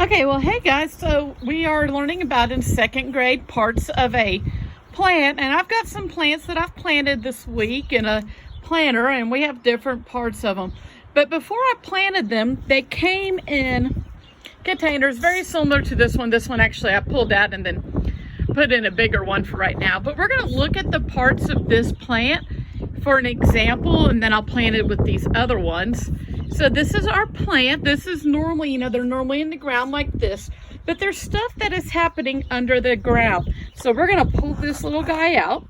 Okay, well, hey guys, so we are learning about in second grade parts of a plant, and I've got some plants that I've planted this week in a planter, and we have different parts of them. But before I planted them, they came in containers very similar to this one. This one actually I pulled out and then put in a bigger one for right now. But we're going to look at the parts of this plant for an example, and then I'll plant it with these other ones. So this is our plant. This is normally, they're normally in the ground like this, but there's stuff that is happening under the ground. So we're going to pull this little guy out.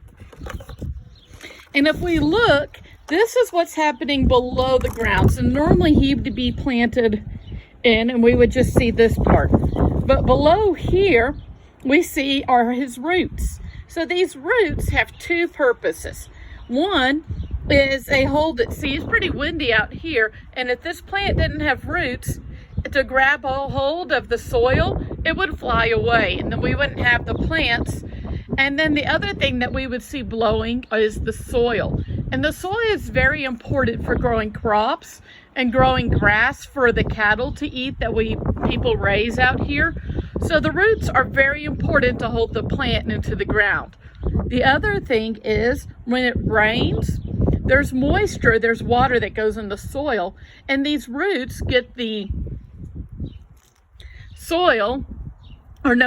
And if we look, this is what's happening below the ground. So normally he would be planted in, and we would just see this part. But below here, we see are his roots. So these roots have two purposes. One is they hold it. See, it's pretty windy out here, and if this plant didn't have roots to grab a hold of the soil, it would fly away, and then we wouldn't have the plants. And then the other thing that we would see blowing is the soil. And the soil is very important for growing crops and growing grass for the cattle to eat that people raise out here. So the roots are very important to hold the plant into the ground. The other thing is when it rains, there's moisture, there's water that goes in the soil, and these roots get the soil,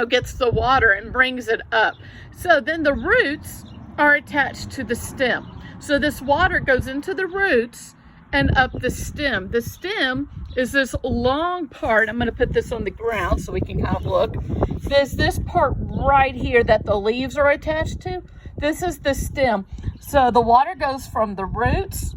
gets the water and brings it up. So then the roots are attached to the stem. So this water goes into the roots and up the stem. The stem is this long part. I'm going to put this on the ground so we can kind of look. There's this part right here that the leaves are attached to. This is the stem. So the water goes from the roots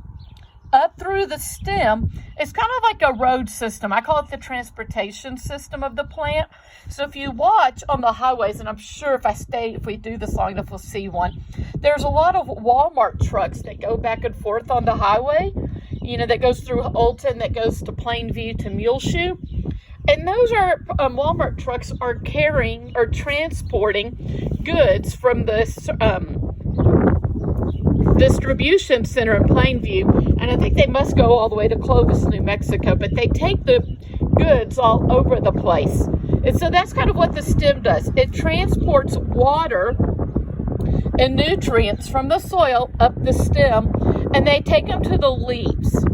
up through the stem. It's kind of like a road system. I call it the transportation system of the plant. So if you watch on the highways, and I'm sure if we do this long enough, we'll see one. There's a lot of Walmart trucks that go back and forth on the highway, that goes through Olton, that goes to Plainview to Muleshoe. And those are Walmart trucks are carrying or transporting goods from this distribution center in Plainview, and I think they must go all the way to Clovis, New Mexico, but they take the goods all over the place. And so that's kind of what the stem does. It transports water and nutrients from the soil up the stem, and they take them to the leaves.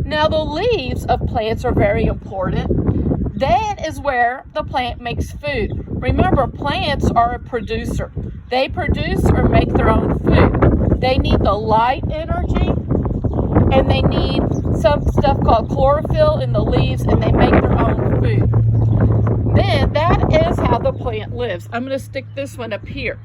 Now the leaves of plants are very important. That is where the plant makes food. Remember, plants are a producer. They produce or make their own food. They need the light energy, and they need some stuff called chlorophyll in the leaves, and they make their own food. Then that is how the plant lives. I'm going to stick this one up here.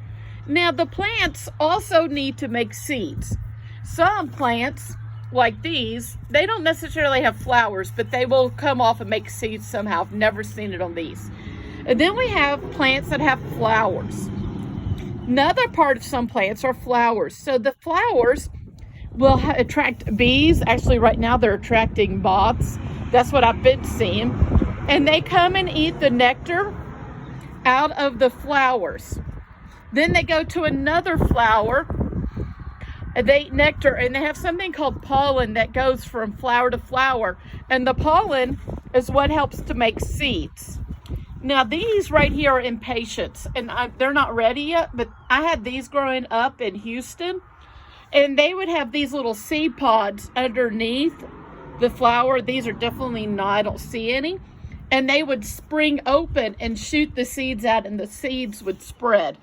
Now the plants also need to make seeds. Some plants, like these, they don't necessarily have flowers, but they will come off and make seeds somehow. I've never seen it on these. And then we have plants that have flowers. Another part of some plants are flowers. So the flowers will attract bees. Actually, right now they're attracting moths. That's what I've been seeing. And they come and eat the nectar out of the flowers. Then they go to another flower. They eat nectar, and they have something called pollen that goes from flower to flower. And the pollen is what helps to make seeds. Now these right here are impatiens, and they're not ready yet, but I had these growing up in Houston, and they would have these little seed pods underneath the flower. These are definitely not, I don't see any. And they would spring open and shoot the seeds out, and the seeds would spread.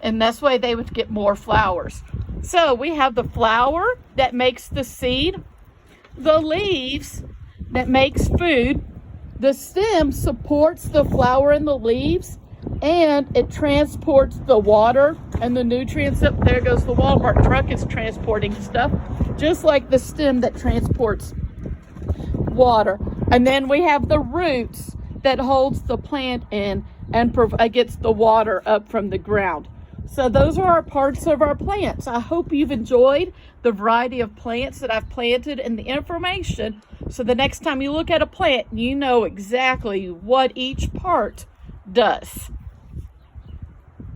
And that's why they would get more flowers. So we have the flower that makes the seed, the leaves that makes food, the stem supports the flower and the leaves, and it transports the water and the nutrients up. There goes the Walmart truck, is transporting stuff, just like the stem that transports water. And then we have the roots that holds the plant in and gets the water up from the ground. So those are our parts of our plants. I hope you've enjoyed the variety of plants that I've planted and the information. So the next time you look at a plant, you know exactly what each part does.